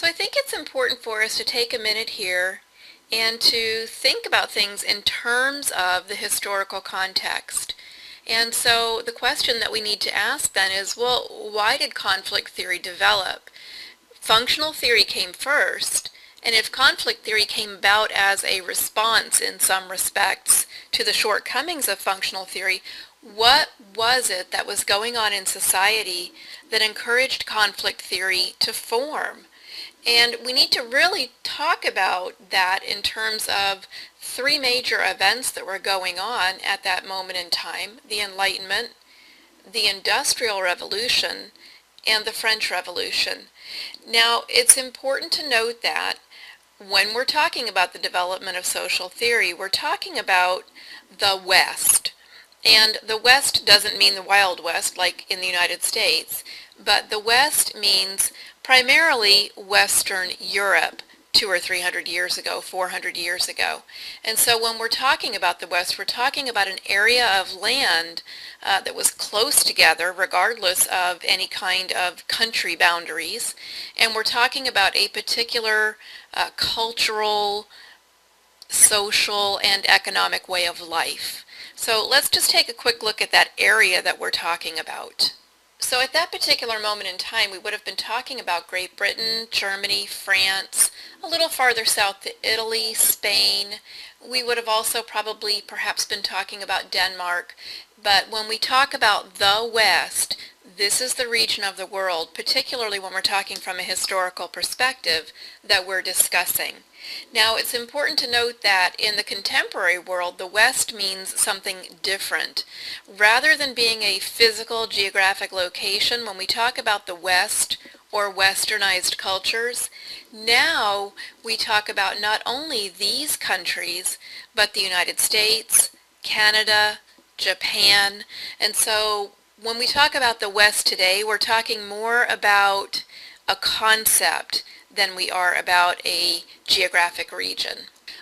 So I think it's important for us to take a minute here and to think about things in terms of the historical context. And so the question that we need to ask then is, well, why did conflict theory develop? Functional theory came first, and if conflict theory came about as a response in some respects to the shortcomings of functional theory, what was it that was going on in society that encouraged conflict theory to form? And we need to really talk about that in terms of three major events that were going on at that moment in time: the Enlightenment, the Industrial Revolution, and the French Revolution. Now, it's important to note that when we're talking about the development of social theory, we're talking about the West. And the West doesn't mean the Wild West like in the United States, but the West means primarily Western Europe 200 or 300 years ago, 400 years ago. And so when we're talking about the West, we're talking about an area of land that was close together regardless of any kind of country boundaries. And we're talking about a particular cultural, social, and economic way of life. So let's just take a quick look at that area that we're talking about. So at that particular moment in time, we would have been talking about Great Britain, Germany, France, a little farther south to Italy, Spain. We would have also probably perhaps been talking about Denmark. But when we talk about the West, this is the region of the world, particularly when we're talking from a historical perspective, that we're discussing. Now, it's important to note that in the contemporary world, the West means something different. Rather than being a physical geographic location, when we talk about the West or westernized cultures, now we talk about not only these countries, but the United States, Canada, Japan. And so when we talk about the West today, we're talking more about a concept than we are about a geographic region.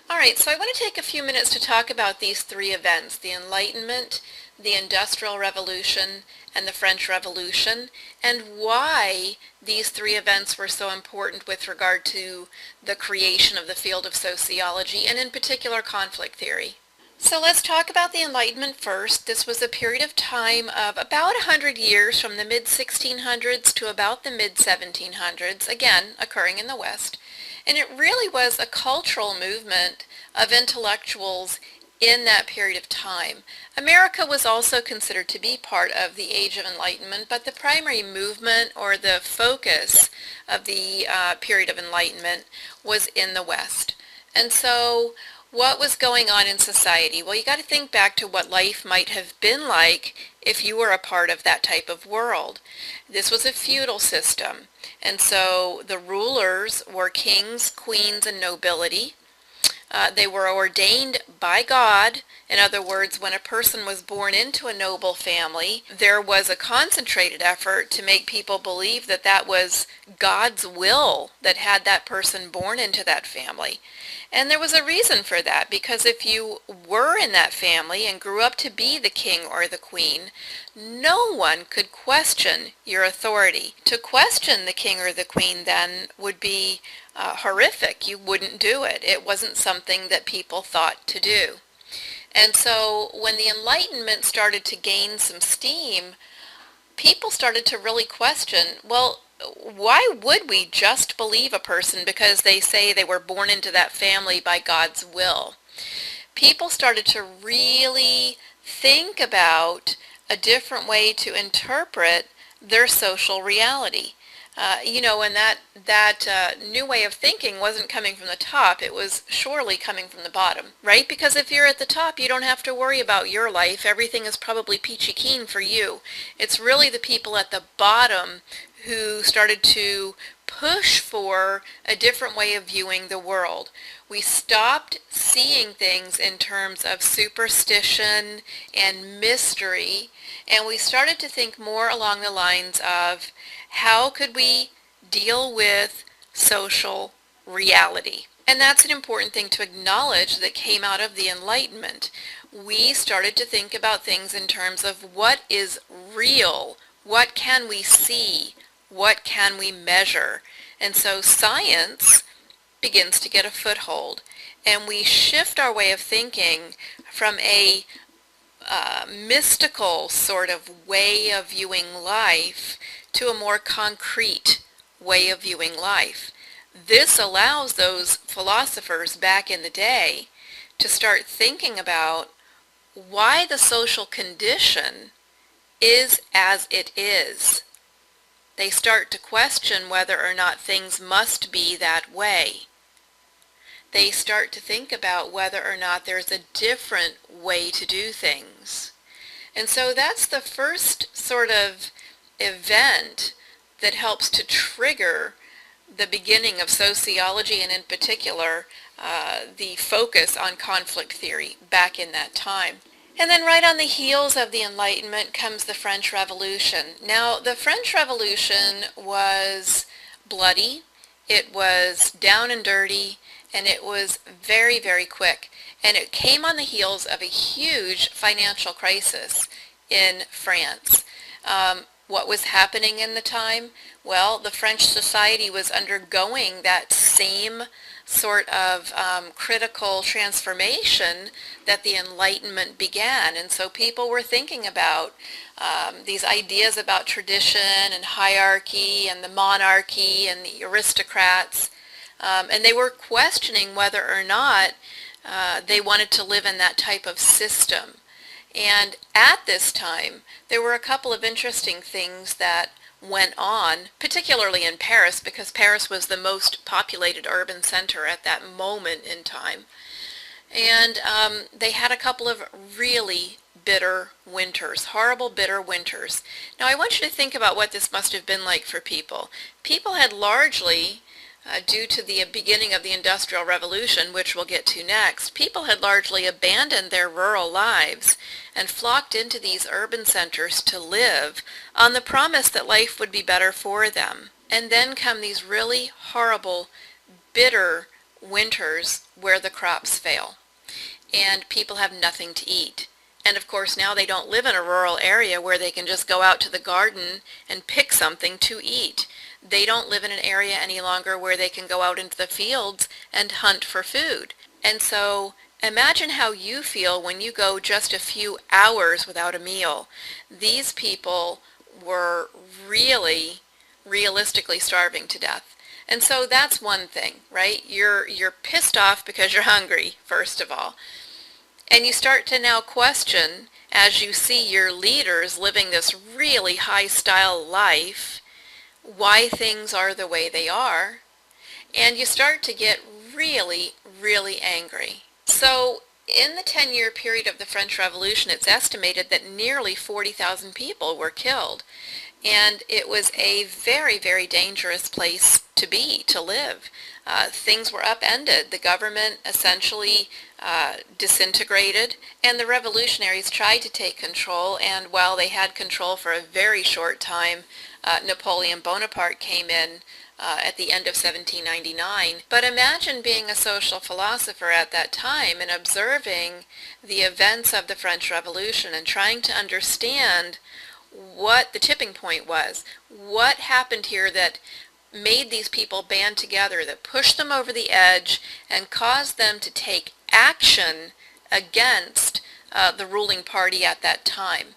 All right, so I want to take a few minutes to talk about these three events: the Enlightenment, the Industrial Revolution, and the French Revolution, and why these three events were so important with regard to the creation of the field of sociology, and in particular conflict theory. So let's talk about the Enlightenment first. This was a period of time of about 100 years, from the mid-1600s to about the mid-1700s, again occurring in the West. And it really was a cultural movement of intellectuals in that period of time. America was also considered to be part of the Age of Enlightenment, but the primary movement or the focus of the period of Enlightenment was in the West. And so what was going on in society? Well, you got to think back to what life might have been like if you were a part of that type of world. This was a feudal system, and so the rulers were kings, queens, and nobility. They were ordained by God. In other words, when a person was born into a noble family, there was a concentrated effort to make people believe that that was God's will that had that person born into that family. And there was a reason for that, because if you were in that family and grew up to be the king or the queen, no one could question your authority. To question the king or the queen then would be horrific. You wouldn't do it. It wasn't something that people thought to do. And so when the Enlightenment started to gain some steam, people started to really question, well, why would we just believe a person because they say they were born into that family by God's will? People started to really think about a different way to interpret their social reality. And that new way of thinking wasn't coming from the top. It was surely coming from the bottom, right? Because if you're at the top, you don't have to worry about your life. Everything is probably peachy keen for you. It's really the people at the bottom who started to push for a different way of viewing the world. We stopped seeing things in terms of superstition and mystery, and we started to think more along the lines of how could we deal with social reality. And that's an important thing to acknowledge that came out of the Enlightenment. We started to think about things in terms of what is real, what can we see, what can we measure. And so science begins to get a foothold, and we shift our way of thinking from a mystical sort of way of viewing life to a more concrete way of viewing life. This allows those philosophers back in the day to start thinking about why the social condition is as it is. They start to question whether or not things must be that way. They start to think about whether or not there's a different way to do things. And so that's the first sort of event that helps to trigger the beginning of sociology, and in particular the focus on conflict theory back in that time. And then right on the heels of the Enlightenment comes the French Revolution. Now, the French Revolution was bloody, it was down and dirty, and it was very, very quick. And it came on the heels of a huge financial crisis in France. What was happening in the time? Well, the French society was undergoing that same sort of critical transformation that the Enlightenment began. And so people were thinking about these ideas about tradition and hierarchy and the monarchy and the aristocrats. And they were questioning whether or not they wanted to live in that type of system. And at this time, there were a couple of interesting things that went on, particularly in Paris, because Paris was the most populated urban center at that moment in time. And they had a couple of really bitter winters, horrible bitter winters. Now I want you to think about what this must have been like for people. People had largely, due to the beginning of the Industrial Revolution, which we'll get to next, people had largely abandoned their rural lives and flocked into these urban centers to live on the promise that life would be better for them. And then come these really horrible, bitter winters where the crops fail and people have nothing to eat. And of course now they don't live in a rural area where they can just go out to the garden and pick something to eat. They don't live in an area any longer where they can go out into the fields and hunt for food. And so imagine how you feel when you go just a few hours without a meal. These people were really, realistically starving to death. And so that's one thing, right? You're pissed off because you're hungry, first of all. And you start to now question, as you see your leaders living this really high-style life, why things are the way they are, and you start to get really, really angry. So in the 10-year period of the French Revolution, it's estimated that nearly 40,000 people were killed, and it was a very, very dangerous place to be, to live. Things were upended. The government essentially disintegrated, and the revolutionaries tried to take control, and while they had control for a very short time, Napoleon Bonaparte came in at the end of 1799. But imagine being a social philosopher at that time and observing the events of the French Revolution and trying to understand what the tipping point was. What happened here that made these people band together, that pushed them over the edge and caused them to take action against the ruling party at that time.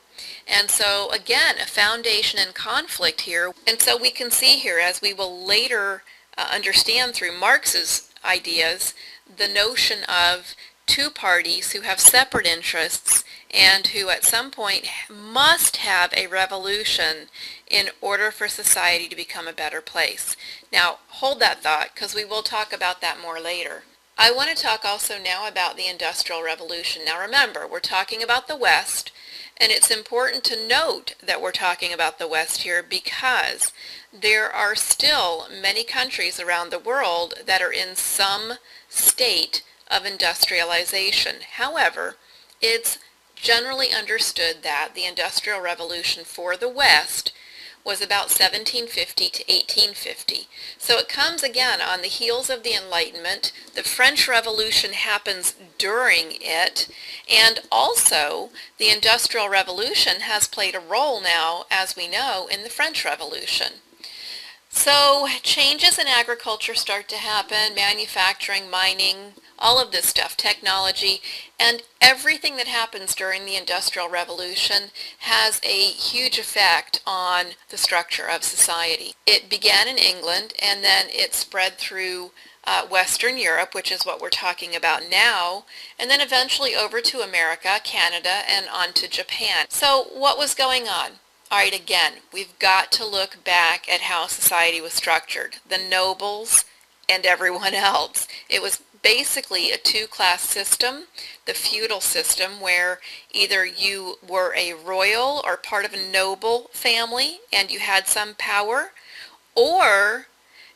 And so again, a foundation in conflict here. And so we can see here, as we will later understand through Marx's ideas, the notion of two parties who have separate interests and who at some point must have a revolution in order for society to become a better place. Now, hold that thought, because we will talk about that more later. I want to talk also now about the Industrial Revolution. Now remember, we're talking about the West, and it's important to note that we're talking about the West here because there are still many countries around the world that are in some state of industrialization. However, it's generally understood that the Industrial Revolution for the West was about 1750 to 1850. So it comes again on the heels of the Enlightenment. The French Revolution happens during it, and also the Industrial Revolution has played a role now, as we know, in the French Revolution. So changes in agriculture start to happen, manufacturing, mining, all of this stuff, technology, and everything that happens during the Industrial Revolution has a huge effect on the structure of society. It began in England and then it spread through Western Europe, which is what we're talking about now, and then eventually over to America, Canada, and on to Japan. So what was going on? All right, again, we've got to look back at how society was structured. The nobles and everyone else. It was basically a two-class system, the feudal system, where either you were a royal or part of a noble family and you had some power, or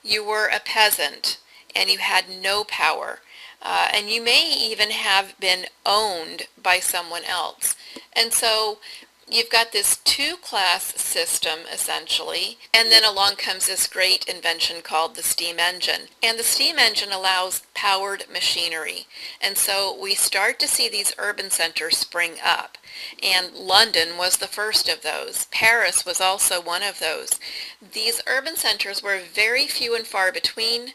you were a peasant and you had no power. And you may even have been owned by someone else. And so you've got this two-class system, essentially, and then along comes this great invention called the steam engine. And the steam engine allows powered machinery. And so we start to see these urban centers spring up. And London was the first of those. Paris was also one of those. These urban centers were very few and far between.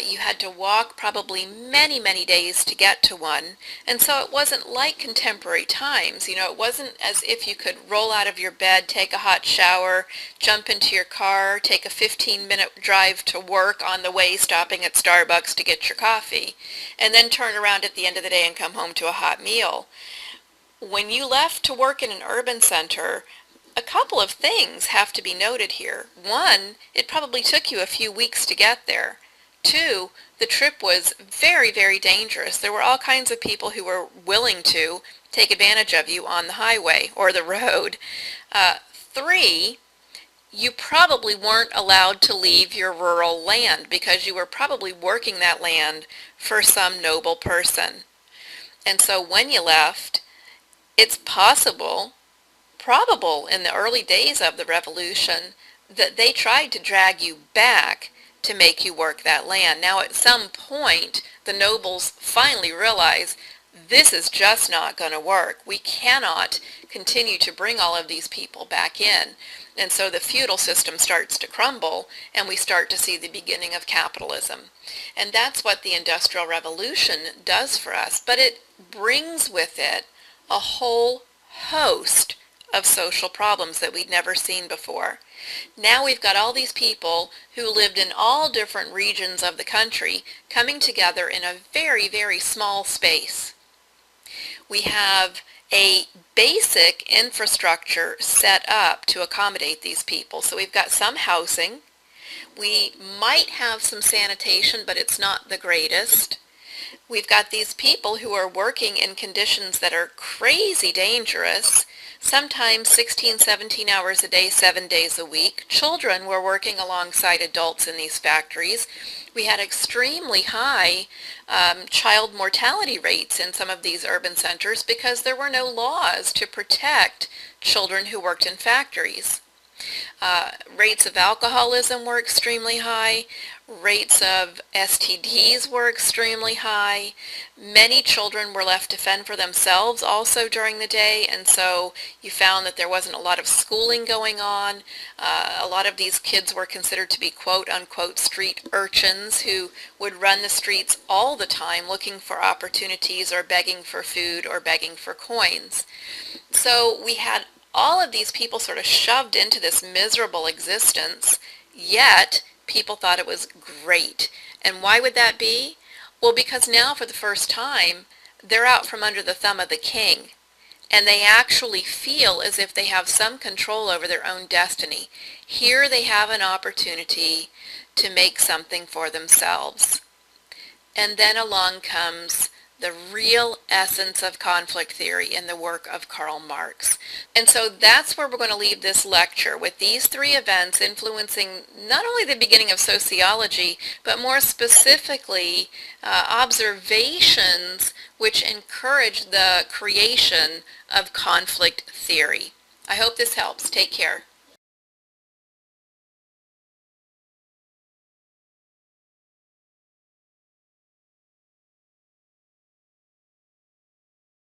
You had to walk probably many, many days to get to one. And so it wasn't like contemporary times. You know, it wasn't as if you could roll out of your bed, take a hot shower, jump into your car, take a 15-minute drive to work on the way, stopping at Starbucks to get your coffee, and then turn around at the end of the day and come home to a hot meal. When you left to work in an urban center, a couple of things have to be noted here. One, it probably took you a few weeks to get there. Two, the trip was very, very dangerous. There were all kinds of people who were willing to take advantage of you on the highway or the road. Three, you probably weren't allowed to leave your rural land because you were probably working that land for some noble person. And so when you left, it's possible, probable in the early days of the revolution, that they tried to drag you back to make you work that land. Now at some point, the nobles finally realize this is just not going to work. We cannot continue to bring all of these people back in. And so the feudal system starts to crumble, and we start to see the beginning of capitalism. And that's what the Industrial Revolution does for us. But it brings with it a whole host of social problems that we'd never seen before. Now we've got all these people who lived in all different regions of the country coming together in a very, very small space. We have a basic infrastructure set up to accommodate these people. So we've got some housing. We might have some sanitation, but it's not the greatest. We've got these people who are working in conditions that are crazy dangerous, sometimes 16, 17 hours a day, 7 days a week. Children were working alongside adults in these factories. We had extremely high child mortality rates in some of these urban centers because there were no laws to protect children who worked in factories. Rates of alcoholism were extremely high. Rates of STDs were extremely high. Many children were left to fend for themselves also during the day, and so you found that there wasn't a lot of schooling going on. A lot of these kids were considered to be quote-unquote street urchins who would run the streets all the time looking for opportunities or begging for food or begging for coins. So we had all of these people sort of shoved into this miserable existence, yet people thought it was great. And why would that be? Well, because now for the first time, they're out from under the thumb of the king, and they actually feel as if they have some control over their own destiny. Here they have an opportunity to make something for themselves. And then along comes the real essence of conflict theory in the work of Karl Marx. And so that's where we're going to leave this lecture, with these three events influencing not only the beginning of sociology, but more specifically observations which encourage the creation of conflict theory. I hope this helps. Take care.